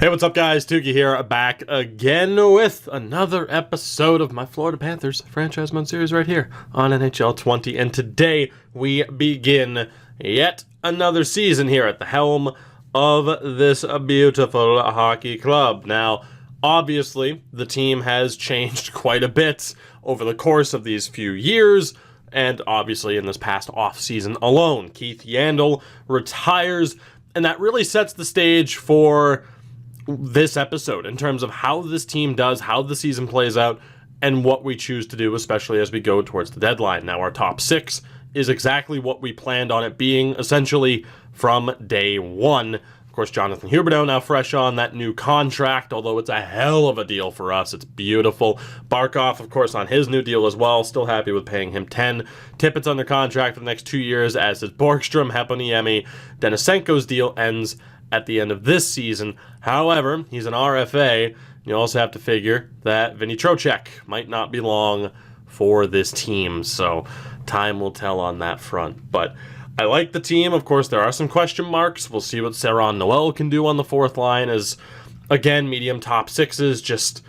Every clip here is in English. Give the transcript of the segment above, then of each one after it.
Hey, what's up, guys? Tukey here, back again with another episode of my Florida Panthers franchise mode series right here on NHL 20. And today we begin yet another season here at the helm of this beautiful hockey club. Now, obviously, the team has changed quite a bit over the course of these few years, and obviously in this past offseason alone. Keith Yandle retires, and that really sets the stage for this episode in terms of how this team does, how the season plays out, and what we choose to do, especially as we go towards the deadline. Now, our top six is exactly what we planned on it being, essentially from day one. Of course, Jonathan Huberdeau now fresh on that new contract, although it's a hell of a deal for us. It's beautiful. Barkov, of course, on his new deal as well. Still happy with paying him 10. Tippett's under contract for the next 2 years, as is Borgstrom, Heponiemi. Denisenko's deal ends at the end of this season. However, he's an RFA. You also have to figure that Vinny Trocheck might not be long for this team, so time will tell on that front. But I like the team. Of course, there are some question marks. We'll see what Saron Noel can do on the fourth line, as, again, medium top sixes just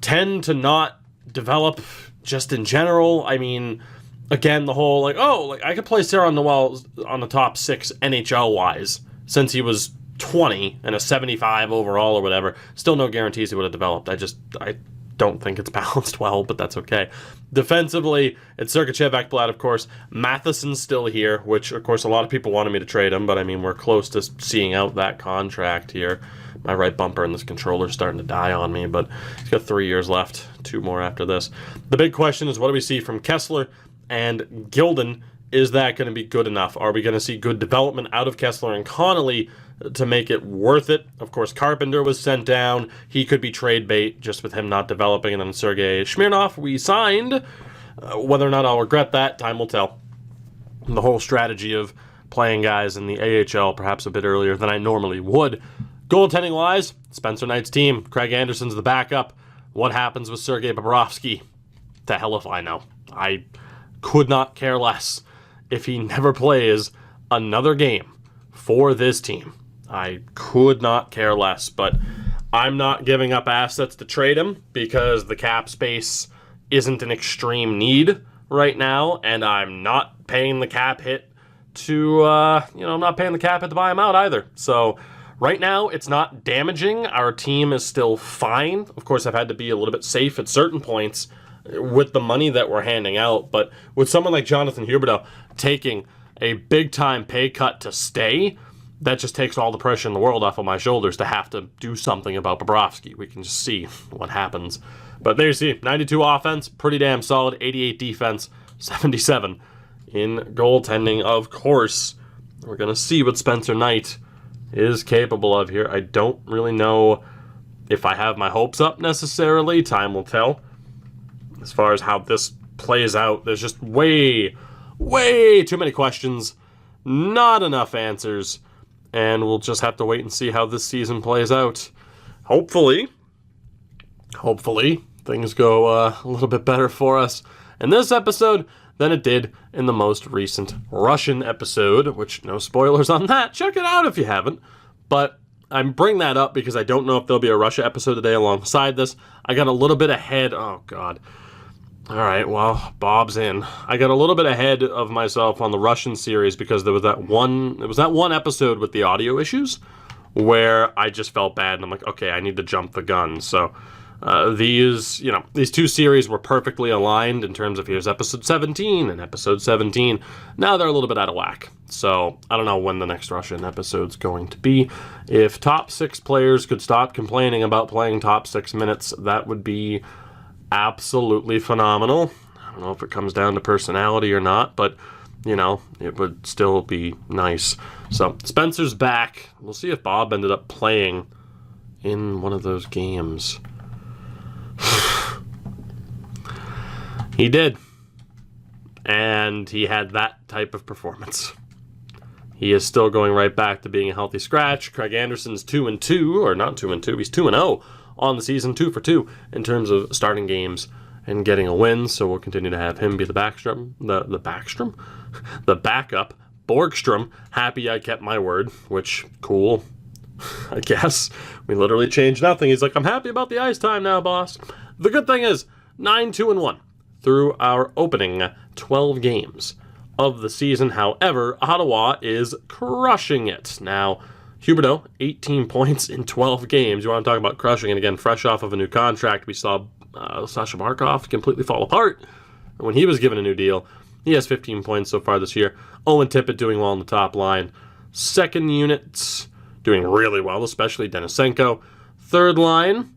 tend to not develop just in general. I mean, again, the whole, I could play Saron Noel on the top six NHL-wise since he was 20 and a 75 overall or whatever. Still no guarantees he would have developed. I don't think it's balanced well, but that's okay. Defensively, it's Sergachev, Ekblad, of course. Matheson's still here, which, of course, a lot of people wanted me to trade him, but, I mean, we're close to seeing out that contract here. My right bumper and this controller's starting to die on me, but he's got 3 years left, 2 more after this. The big question is, what do we see from Kessler and Gilden? Is that going to be good enough? Are we going to see good development out of Kessler and Connolly to make it worth it? Of course, Carpenter was sent down. He could be trade bait just with him not developing. And then Sergei Smirnov, we signed. Whether or not I'll regret that, time will tell. The whole strategy of playing guys in the AHL perhaps a bit earlier than I normally would. Goaltending-wise, Spencer Knight's team. Craig Anderson's the backup. What happens with Sergei Bobrovsky? To hell if I know. I could not care less if he never plays another game for this team. I could not care less, but I'm not giving up assets to trade him because the cap space isn't an extreme need right now, and I'm not paying the cap hit to, I'm not paying the cap hit to buy him out either. So right now, it's not damaging. Our team is still fine. Of course, I've had to be a little bit safe at certain points with the money that we're handing out, but with someone like Jonathan Huberdeau taking a big-time pay cut to stay, that just takes all the pressure in the world off of my shoulders to have to do something about Bobrovsky. We can just see what happens. But there you see, 92 offense, pretty damn solid, 88 defense, 77 in goaltending. Of course, we're going to see what Spencer Knight is capable of here. I don't really know if I have my hopes up necessarily. Time will tell. As far as how this plays out, there's just way too many questions, not enough answers, and we'll just have to wait and see how this season plays out. Hopefully, things go a little bit better for us in this episode than it did in the most recent Russian episode, which, no spoilers on that. Check it out if you haven't. But I bring that up because I don't know if there'll be a Russia episode today alongside this. I got a little bit ahead. Oh, God. All right, well, Bob's in. I got a little bit ahead of myself on the Russian series because there was that one episode with the audio issues where I just felt bad, and I'm like, okay, I need to jump the gun. So these two series were perfectly aligned in terms of here's episode 17 and episode 17. Now they're a little bit out of whack. So I don't know when the next Russian episode's going to be. If top 6 players could stop complaining about playing top 6 minutes, that would be absolutely phenomenal. I don't know if it comes down to personality or not, but, it would still be nice. So, Spencer's back. We'll see if Bob ended up playing in one of those games. He did. And he had that type of performance. He is still going right back to being a healthy scratch. Craig Anderson's 2-2, or not 2-2, he's 2-0. On the season, 2 for 2 in terms of starting games and getting a win. So we'll continue to have him be the backup. Borgstrom, happy I kept my word, which, cool. I guess. We literally changed nothing. He's like, I'm happy about the ice time now, boss. The good thing is, 9-2-1 through our opening 12 games of the season. However, Ottawa is crushing it. Now, Huberdeau, 18 points in 12 games. You want to talk about crushing it again, fresh off of a new contract. We saw Sasha Barkov completely fall apart when he was given a new deal. He has 15 points so far this year. Owen Tippett doing well on the top line. Second unit doing really well, especially Denisenko. Third line,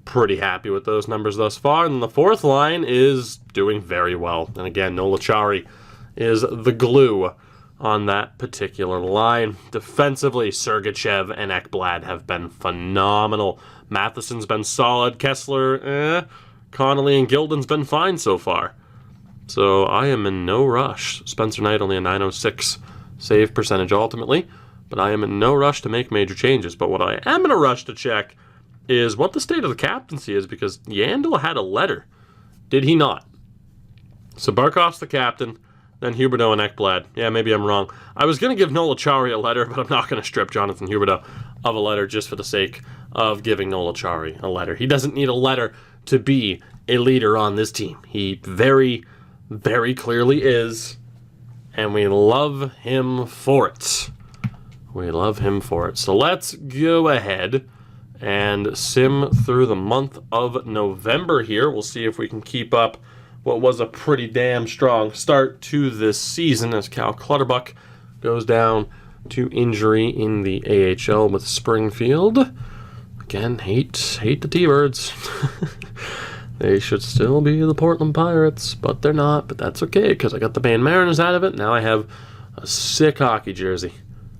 pretty happy with those numbers thus far. And the fourth line is doing very well. And again, Nola Chari is the glue on that particular line. Defensively, Sergachev and Ekblad have been phenomenal. Matheson's been solid. Kessler, Connolly and Gilden's been fine so far. So I am in no rush. Spencer Knight only a .906 save percentage ultimately. But I am in no rush to make major changes. But what I am in a rush to check is what the state of the captaincy is, because Yandel had a letter. Did he not? So Barkov's the captain, then Huberdeau and Ekblad. Yeah, maybe I'm wrong. I was going to give Nola Chari a letter, but I'm not going to strip Jonathan Huberdeau of a letter just for the sake of giving Nola Chari a letter. He doesn't need a letter to be a leader on this team. He very, very clearly is, and we love him for it. We love him for it. So let's go ahead and sim through the month of November here. We'll see if we can keep up what was a pretty damn strong start to this season as Cal Clutterbuck goes down to injury in the AHL with Springfield. Again, hate the T-Birds. They should still be the Portland Pirates, but they're not. But that's okay, because I got the Maine Mariners out of it. Now I have a sick hockey jersey.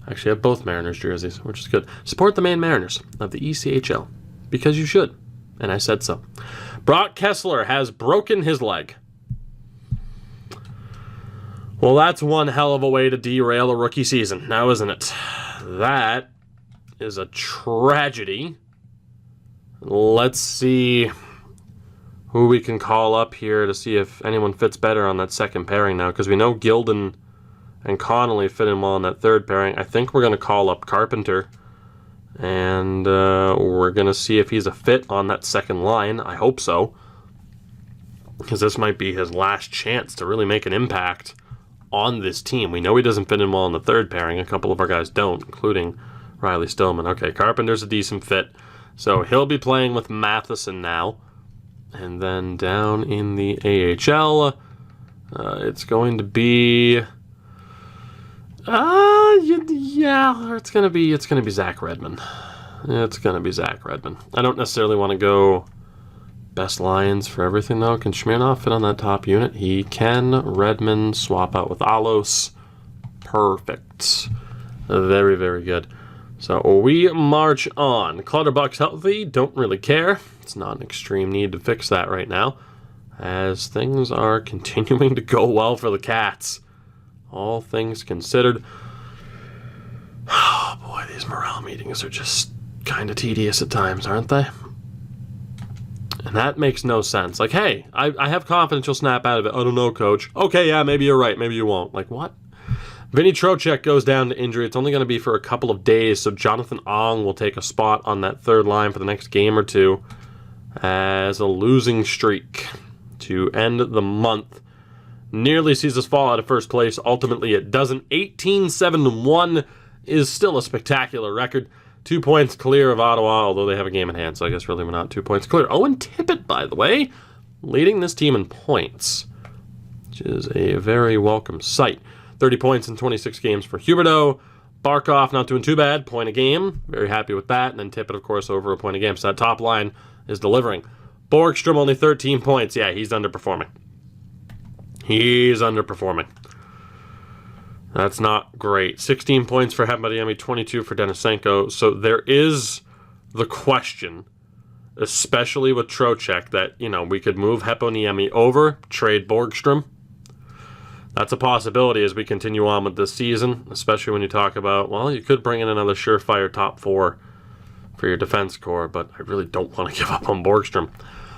Actually, I have both Mariners jerseys, which is good. Support the Maine Mariners of the ECHL, because you should, and I said so. Brock Kessler has broken his leg. Well, that's one hell of a way to derail a rookie season, now isn't it? That is a tragedy. Let's see who we can call up here to see if anyone fits better on that second pairing now, because we know Gilden and Connolly fit in well in that third pairing. I think we're going to call up Carpenter, and we're going to see if he's a fit on that second line. I hope so, because this might be his last chance to really make an impact on this team. We know he doesn't fit in well in the third pairing. A couple of our guys don't, including Riley Stillman. Okay, Carpenter's a decent fit, so he'll be playing with Matheson now. And then down in the AHL, it's going to be... it's gonna be Zach Redmond. It's gonna be Zach Redmond. I don't necessarily want to go best lines for everything though. Can Smirnoff fit on that top unit? He can. Redmond swap out with Alos. Perfect. Very, very good. So we march on. Clutterbuck's healthy. Don't really care. It's not an extreme need to fix that right now, as things are continuing to go well for the Cats. All things considered. Oh boy, these morale meetings are just kind of tedious at times, aren't they? And that makes no sense. Like, hey, I have confidence you'll snap out of it. I don't know, coach. Okay, yeah, maybe you're right. Maybe you won't. Like, what? Vinny Trocheck goes down to injury. It's only going to be for a couple of days, so Jonathan Ong will take a spot on that third line for the next game or two as a losing streak to end the month. Nearly sees us fall out of first place. Ultimately, it doesn't. 18-7-1 is still a spectacular record. 2 points clear of Ottawa, although they have a game in hand, so I guess really we're not 2 points clear. Owen Tippett, by the way, leading this team in points, which is a very welcome sight. 30 points in 26 games for Huberdeau. Barkov not doing too bad, point a game. Very happy with that. And then Tippett, of course, over a point a game. So that top line is delivering. Borgstrom only 13 points. Yeah, he's underperforming. He's underperforming. That's not great. 16 points for Hepmadiemi, 22 for Denisenko. So there is the question, especially with Trocheck, that, you know, we could move Heponiemi over, trade Borgstrom. That's a possibility as we continue on with this season, especially when you talk about, well, you could bring in another surefire top four for your defense core, but I really don't want to give up on Borgstrom.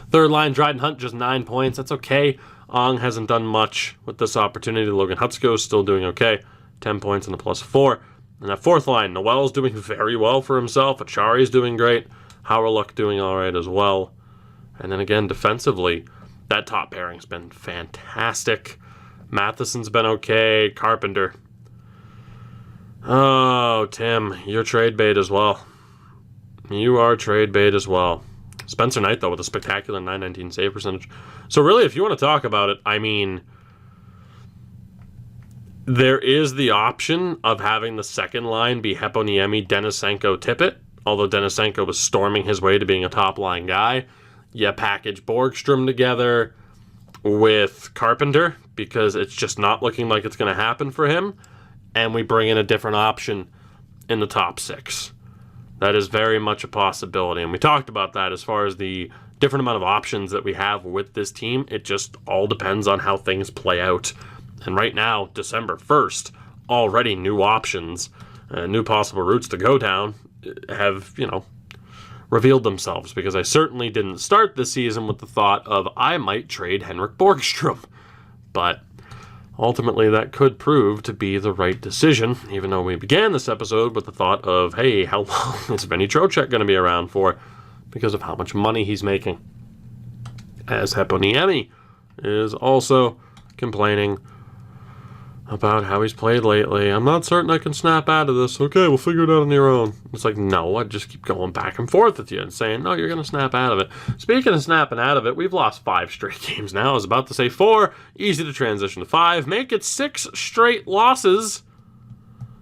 Third line, Dryden Hunt, just 9 points. That's okay. Ong hasn't done much with this opportunity. Logan Hutsko is still doing okay. 10 points and a +4. And that fourth line, Noel's doing very well for himself. Achari's doing great. Hawryluk doing all right as well. And then again, defensively, that top pairing's been fantastic. Matheson's been okay. Carpenter. Oh, Tim, you're trade bait as well. You are trade bait as well. Spencer Knight, though, with a spectacular .919 save percentage. So really, if you want to talk about it, I mean, there is the option of having the second line be Heponiemi, Denisenko, Tippett. Although Denisenko was storming his way to being a top-line guy. You package Borgstrom together with Carpenter because it's just not looking like it's going to happen for him. And we bring in a different option in the top six. That is very much a possibility. And we talked about that as far as the different amount of options that we have with this team. It just all depends on how things play out. And right now, December 1st, already new options, new possible routes to go down have, revealed themselves. Because I certainly didn't start the season with the thought of I might trade Henrik Borgstrom. But ultimately, that could prove to be the right decision, even though we began this episode with the thought of, hey, how long is Vinny Trocheck going to be around for? Because of how much money he's making. As Heponiemi is also complaining about how he's played lately. I'm not certain I can snap out of this. Okay, we'll figure it out on your own. It's like, no, I just keep going back and forth with you and saying, no, you're going to snap out of it. Speaking of snapping out of it, we've lost 5 straight games now. I was about to say 4. Easy to transition to 5. Make it 6 straight losses.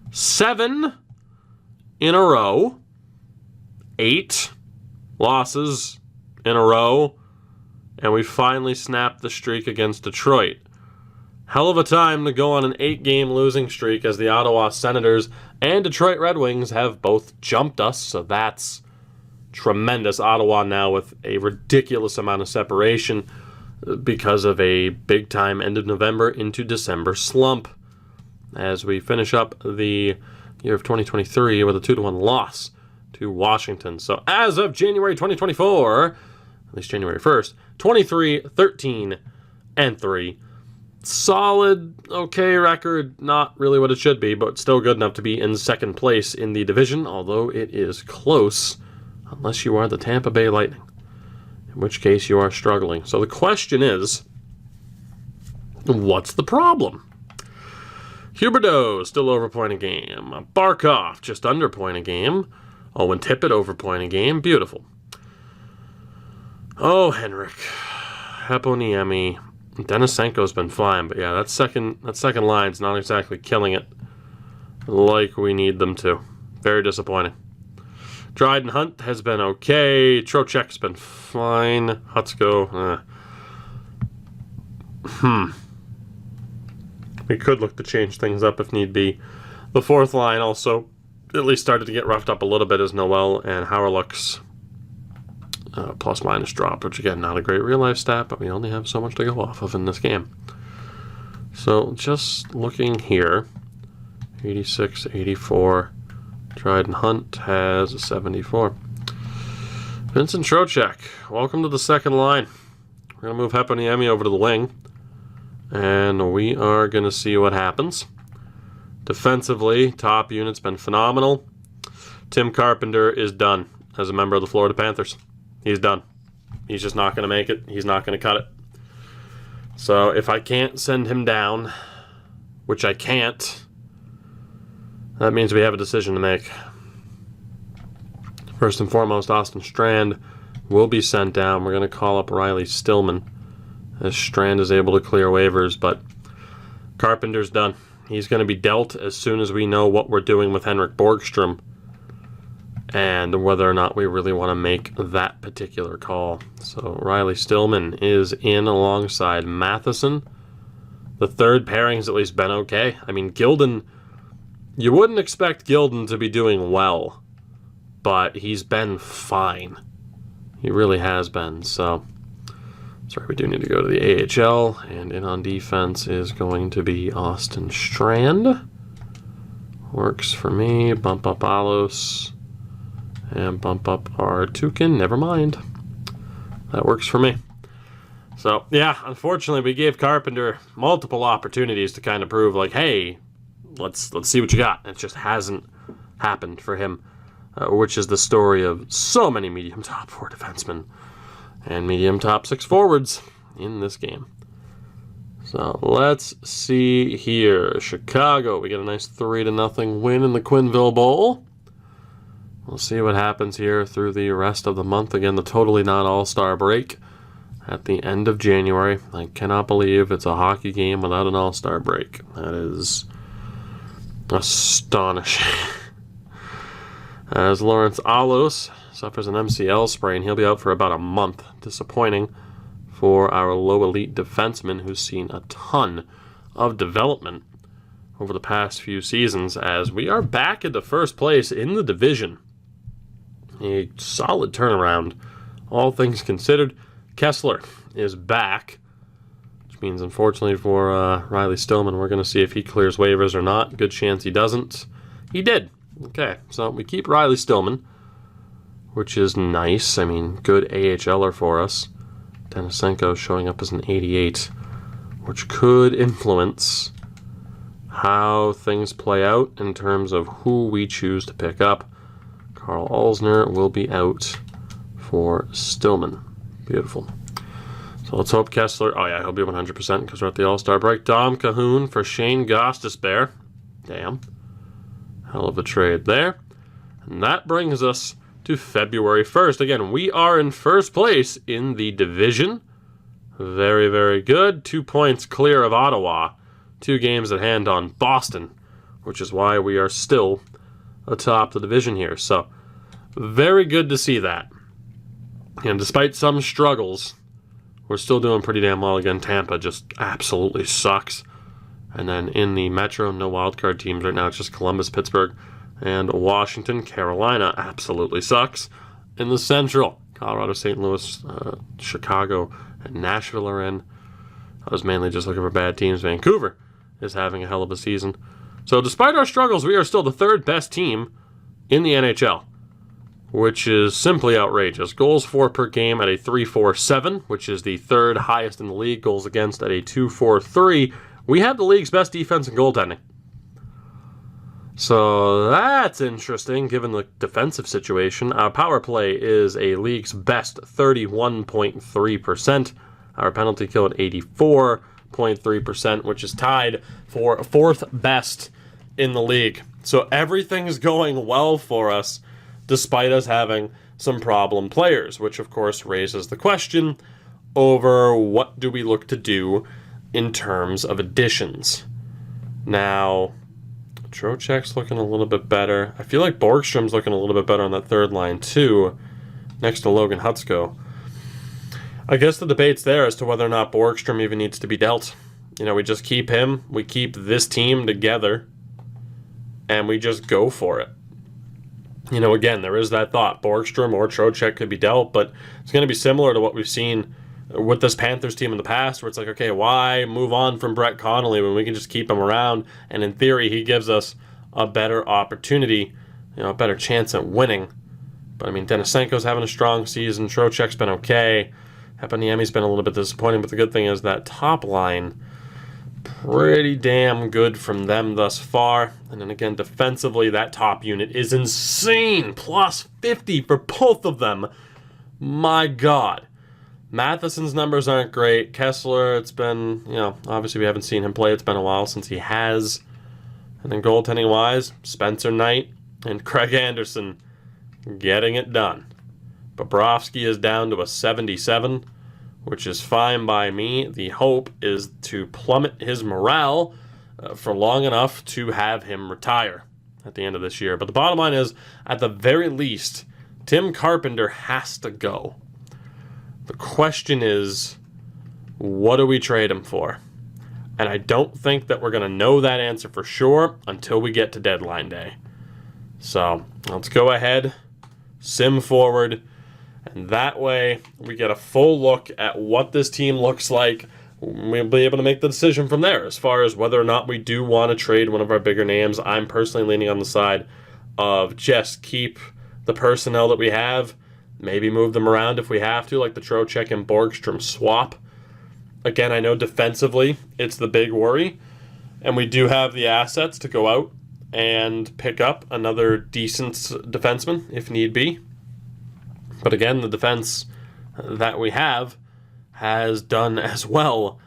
7 in a row. 8 losses in a row. And we finally snapped the streak against Detroit. Hell of a time to go on an 8-game losing streak as the Ottawa Senators and Detroit Red Wings have both jumped us, so that's tremendous. Ottawa now with a ridiculous amount of separation because of a big-time end of November into December slump as we finish up the year of 2023 with a 2-1 loss to Washington. So as of January 2024, at least January 1st, 23-13-3. Solid, okay record. Not really what it should be, but still good enough to be in second place in the division, although it is close, unless you are the Tampa Bay Lightning, in which case you are struggling. So the question is, what's the problem? Huberdeau still over point a game. Barkov just under point a game. Owen Tippett over point a game. Beautiful. Oh, Henrik. Heponiemi. Denisenko's been fine, but yeah, that second line's not exactly killing it like we need them to. Very disappointing. Dryden Hunt has been okay. Trocheck's been fine. Hutsko, We could look to change things up if need be. The fourth line also at least started to get roughed up a little bit as Noel and Hawryluk's plus-minus dropped, which again, not a great real-life stat, but we only have so much to go off of in this game. So just looking here, 86, 84. Dryden Hunt has a 74. Vincent Trocheck, welcome to the second line. We're going to move Heponiemi over to the wing, and we are going to see what happens. Defensively, top unit's been phenomenal. Tim Carpenter is done as a member of the Florida Panthers. He's done. He's just not going to make it. He's not going to cut it. So if I can't send him down, which I can't, that means we have a decision to make. First and foremost, Austin Strand will be sent down. We're going to call up Riley Stillman as Strand is able to clear waivers, but Carpenter's done. He's going to be dealt as soon as we know what we're doing with Henrik Borgstrom and whether or not we really want to make that particular call. So Riley Stillman is in alongside Matheson. The third pairing's at least been okay. I mean, Gilden, you wouldn't expect Gilden to be doing well, but he's been fine. He really has been. So, sorry, we do need to go to the AHL, and in on defense is going to be Austin Strand. Works for me. Bump up Alos. And bump up our Tukin. Never mind. That works for me. So, yeah, unfortunately, we gave Carpenter multiple opportunities to kind of prove, like, hey, let's see what you got. It just hasn't happened for him, which is the story of so many medium top 4 defensemen and medium top 6 forwards in this game. So let's see here. Chicago, we get a nice 3-0 win in the Quinville Bowl. We'll see what happens here through the rest of the month. Again, the totally not all-star break at the end of January. I cannot believe it's a hockey game without an all-star break. That is astonishing. As Lawrence Alos suffers an MCL sprain, he'll be out for about a month. Disappointing for our low elite defenseman who's seen a ton of development over the past few seasons, as we are back into first place in the division. A solid turnaround, all things considered. Kessler is back, which means unfortunately for Riley Stillman, we're going to see if he clears waivers or not. Good chance he doesn't. He did. Okay, so we keep Riley Stillman, which is nice. I mean, good AHLer for us. Denisenko showing up as an 88, which could influence how things play out in terms of who we choose to pick up. Carl Alsner will be out for Stillman. Beautiful. So let's hope Kessler... Oh, yeah, he'll be 100% because we're at the All-Star break. Dom Cahoon for Shane Gostisbehere. Damn. Hell of a trade there. And that brings us to February 1st. Again, we are in first place in the division. Very, very good. 2 points clear of Ottawa. 2 games at hand on Boston, which is why we are still atop the division here. So, very good to see that. And despite some struggles, we're still doing pretty damn well. Again, Tampa just absolutely sucks. And then in the Metro, no wildcard teams right now. It's just Columbus, Pittsburgh, and Washington. Carolina absolutely sucks. In the Central, Colorado, St. Louis, Chicago, and Nashville are in. I was mainly just looking for bad teams. Vancouver is having a hell of a season. So despite our struggles, we are still the 3rd best team in the NHL, which is simply outrageous. Goals for per game at a 3.47, which is the 3rd highest in the league. Goals against at a 2.43. We have the league's best defense and goaltending. So that's interesting, given the defensive situation. Our power play is a league's best 31.3%. Our penalty kill at 84.3%, which is tied for 4th best in the league. So everything's going well for us, despite us having some problem players, which of course raises the question over what do we look to do in terms of additions. Now, Trocheck's looking a little bit better. I feel like Borgstrom's looking a little bit better on that 3rd line too, next to Logan Hutsko. I guess the debate's there as to whether or not Borgstrom even needs to be dealt. You know, we just keep him, we keep this team together, and we just go for it. You know, again, there is that thought. Borgstrom or Trocheck could be dealt, but it's going to be similar to what we've seen with this Panthers team in the past, where it's like, okay, why move on from Brett Connolly when we can just keep him around? And in theory, he gives us a better opportunity, you know, a better chance at winning. But I mean, Denisenko's having a strong season. Trocheck's been okay. Heponiemi's been a little bit disappointing, but the good thing is that top line, pretty damn good from them thus far. And then again, defensively, that top unit is insane. Plus 50 for both of them. My God. Matheson's numbers aren't great. Kessler, it's been, you know, obviously we haven't seen him play. It's been a while since he has. And then goaltending-wise, Spencer Knight and Craig Anderson getting it done. Bobrovsky is down to a 77, which is fine by me. The hope is to plummet his morale for long enough to have him retire at the end of this year. But the bottom line is, at the very least, Tim Carpenter has to go. The question is, what do we trade him for? And I don't think that we're going to know that answer for sure until we get to deadline day. So let's go ahead, sim forward, and that way we get a full look at what this team looks like. We'll be able to make the decision from there as far as whether or not we do want to trade one of our bigger names. I'm personally leaning on the side of just keep the personnel that we have. Maybe move them around if we have to, like the Trocheck and Borgstrom swap. Again, I know defensively it's the big worry. And we do have the assets to go out and pick up another decent defenseman if need be. But again, the defense that we have has done as well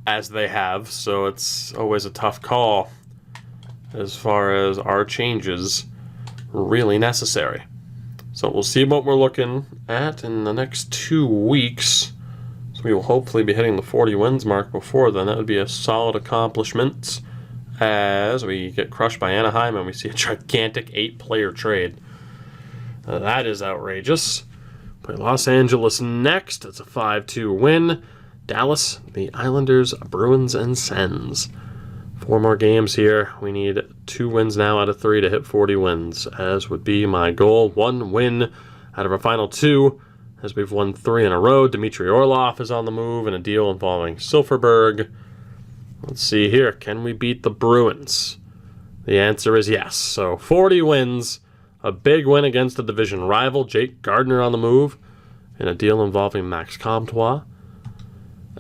as they have, so it's always a tough call as far as our changes really necessary. So we'll see what we're looking at in the next 2 weeks. So we will hopefully be hitting the 40 wins mark before then. That would be a solid accomplishment as we get crushed by Anaheim and we see a gigantic 8-player trade. That is outrageous. Play Los Angeles next. It's a 5-2 win. Dallas, the Islanders, Bruins, and Sens. 4 more games here. We need 2 wins now out of 3 to hit 40 wins, as would be my goal. 1 win out of our final 2, as we've won 3 in a row. Dmitry Orlov is on the move in a deal involving Silfverberg. Let's see here. Can we beat the Bruins? The answer is yes. So 40 wins, a big win against a division rival. Jake Gardiner on the move in a deal involving Max Comtois.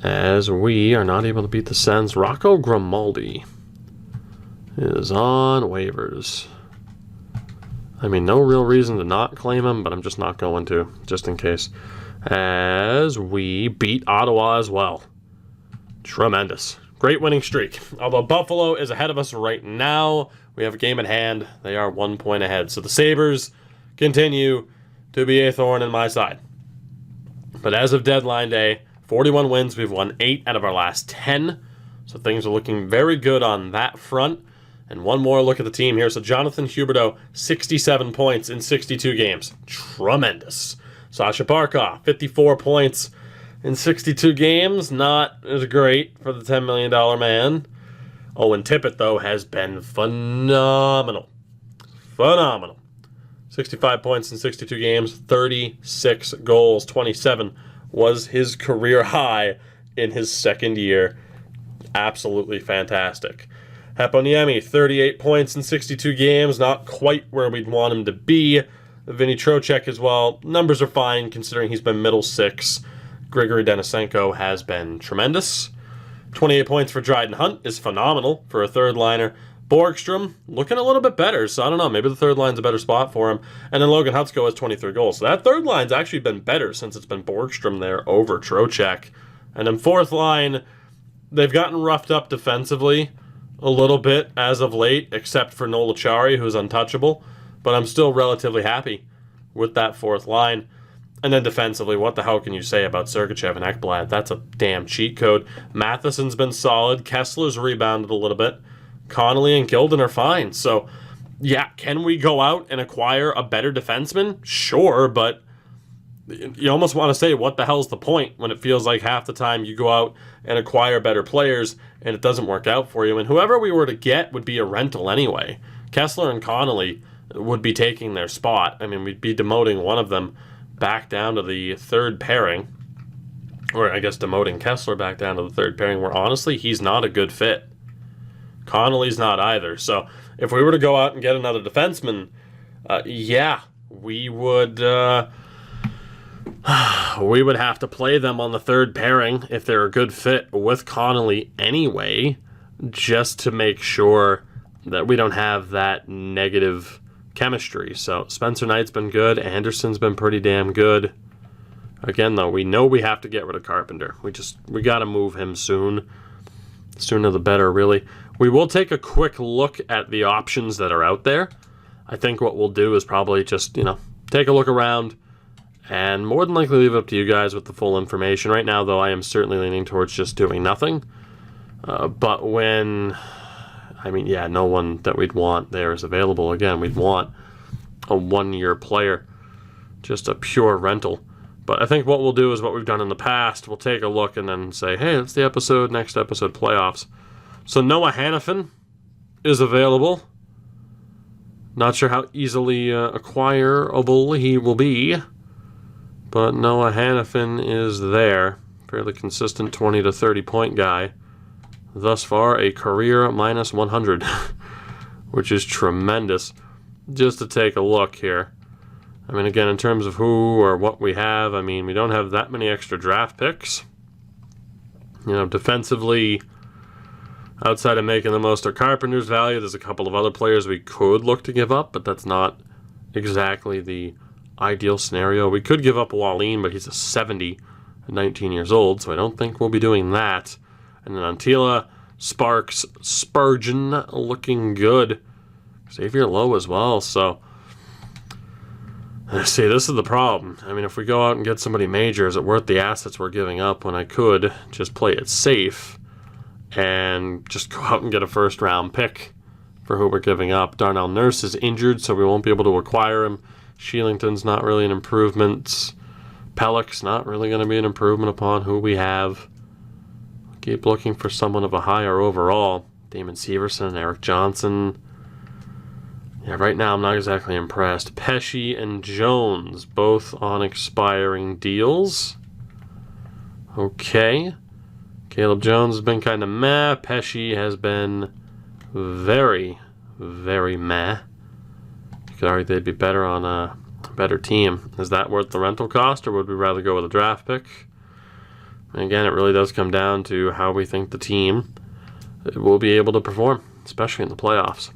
As we are not able to beat the Sens. Rocco Grimaldi is on waivers. I mean, no real reason to not claim him, but I'm just not going to, just in case. As we beat Ottawa as well. Tremendous. Great winning streak. Although Buffalo is ahead of us right now, we have a game at hand. They are 1 point ahead. So the Sabres continue to be a thorn in my side. But as of deadline day, 41 wins. We've won 8 out of our last 10. So things are looking very good on that front. And one more look at the team here. So Jonathan Huberdeau, 67 points in 62 games. Tremendous. Sasha Barkov, 54 points in 62 games. Not as great for the $10 million man. Owen Tippett, though, has been phenomenal. Phenomenal. 65 points in 62 games, 36 goals, 27 was his career high in his second year. Absolutely fantastic. Heponiemi, 38 points in 62 games, not quite where we'd want him to be. Vinny Trocheck as well. Numbers are fine considering he's been middle 6. Grigory Denisenko has been tremendous. 28 points for Dryden Hunt is phenomenal for a third liner. Borgstrom looking a little bit better, so I don't know, maybe the third line's a better spot for him. And then Logan Hutsko has 23 goals. So that third line's actually been better since it's been Borgstrom there over Trocheck. And then fourth line, they've gotten roughed up defensively a little bit as of late, except for Noel Acciari, who's untouchable. But I'm still relatively happy with that fourth line. And then defensively, what the hell can you say about Sergachev and Ekblad? That's a damn cheat code. Matheson's been solid. Kessler's rebounded a little bit. Connolly and Gilden are fine. So, yeah, can we go out and acquire a better defenseman? Sure, but you almost want to say, what the hell's the point when it feels like half the time you go out and acquire better players and it doesn't work out for you? And whoever we were to get would be a rental anyway. Kessler and Connolly would be taking their spot. I mean, we'd be demoting one of them back down to the third pairing. Or I guess demoting Kessler back down to the third pairing, where honestly, he's not a good fit. Connolly's not either. So if we were to go out and get another defenseman, yeah, we would have to play them on the third pairing if they're a good fit with Connolly anyway, just to make sure that we don't have that negative chemistry. So Spencer Knight's been good. Anderson's been pretty damn good. Again, though, we know we have to get rid of Carpenter. We got to move him soon. Sooner the better, really. We will take a quick look at the options that are out there. I think what we'll do is probably just, take a look around and more than likely leave it up to you guys with the full information. Right now, though, I am certainly leaning towards just doing nothing. But when, no one that we'd want there is available. Again, we'd want a 1-year player, just a pure rental. But I think what we'll do is what we've done in the past. We'll take a look and then say, hey, that's the episode, next episode, playoffs. So Noah Hannafin is available. Not sure how easily acquirable he will be. But Noah Hannafin is there. Fairly consistent 20 to 30 point guy. Thus far, a career minus 100, which is tremendous. Just to take a look here. Again, in terms of who or what we have, we don't have that many extra draft picks. Defensively, Outside of making the most of Carpenter's value, there's a couple of other players we could look to give up, but that's not exactly the ideal scenario. We could give up Wallin, but he's a 70 at 19 years old, so I don't think we'll be doing that. And then Antila, Sparks, Spurgeon looking good. Xavier Lowe as well, so... See, this is the problem. I mean, if we go out and get somebody major, is it worth the assets we're giving up when I could just play it safe and just go out and get a first-round pick for who we're giving up? Darnell Nurse is injured, so we won't be able to acquire him. Sheelington's not really an improvement. Pellick's not really going to be an improvement upon who we have. Keep looking for someone of a higher overall. Damon Severson, Eric Johnson. Yeah, right now I'm not exactly impressed. Pesci and Jones, both on expiring deals. Okay. Caleb Jones has been kind of meh. Pesci has been very, very meh. You could argue they'd be better on a better team. Is that worth the rental cost, or would we rather go with a draft pick? And again, it really does come down to how we think the team will be able to perform, especially in the playoffs.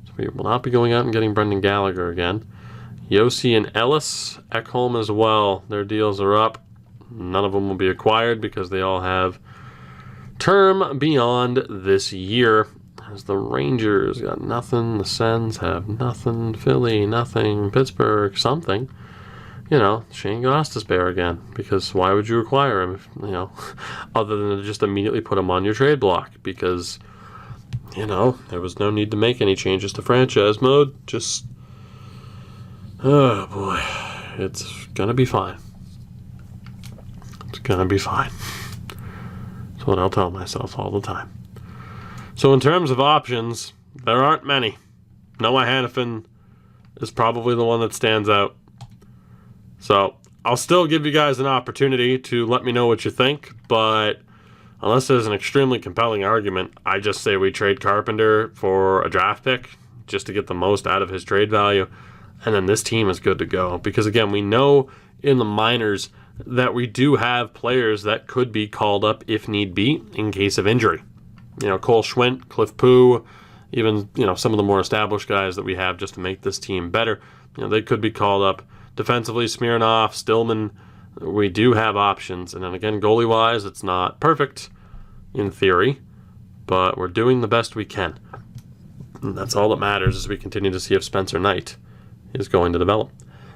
So we will not be going out and getting Brendan Gallagher again. Yossi and Ellis, Ekholm as well. Their deals are up. None of them will be acquired because they all have term beyond this year. As the Rangers got nothing, the Sens have nothing, Philly nothing, Pittsburgh something. You know, Shane Gostisbehere again, because why would you acquire him, if, you know, other than to just immediately put him on your trade block? Because, you know, there was no need to make any changes to franchise mode. Just, oh boy, it's gonna be fine. It's gonna be fine. That's what I'll tell myself all the time. So in terms of options, there aren't many. Noah Hannafin is probably the one that stands out. So I'll still give you guys an opportunity to let me know what you think, but unless there's an extremely compelling argument, I just say we trade Carpenter for a draft pick just to get the most out of his trade value, and then this team is good to go. Because again, we know in the minors that we do have players that could be called up if need be in case of injury. You know, Cole Schwint, Cliff Poo, even, you know, some of the more established guys that we have just to make this team better. You know, they could be called up. Defensively, Smirnoff, Stillman, we do have options. And then again, goalie-wise, it's not perfect in theory, but we're doing the best we can. And that's all that matters as we continue to see if Spencer Knight is going to develop.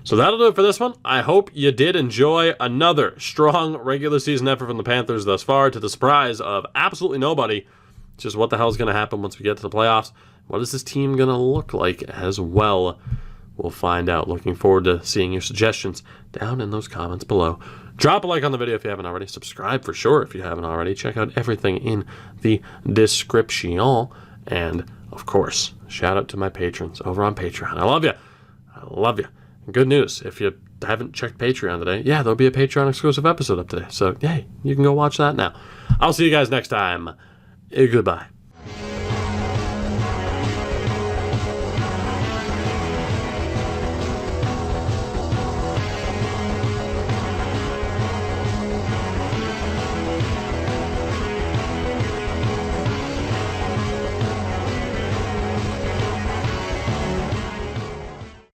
So that'll do it for this one. I hope you did enjoy another strong regular season effort from the Panthers thus far, to the surprise of absolutely nobody. Just what the hell is going to happen once we get to the playoffs? What is this team going to look like as well? We'll find out. Looking forward to seeing your suggestions down in those comments below. Drop a like on the video if you haven't already. Subscribe for sure if you haven't already. Check out everything in the description. And, of course, shout out to my patrons over on Patreon. I love you. I love you. And good news, if you haven't checked Patreon today, yeah, there'll be a Patreon exclusive episode up today. So, yay, you can go watch that now. I'll see you guys next time. Goodbye.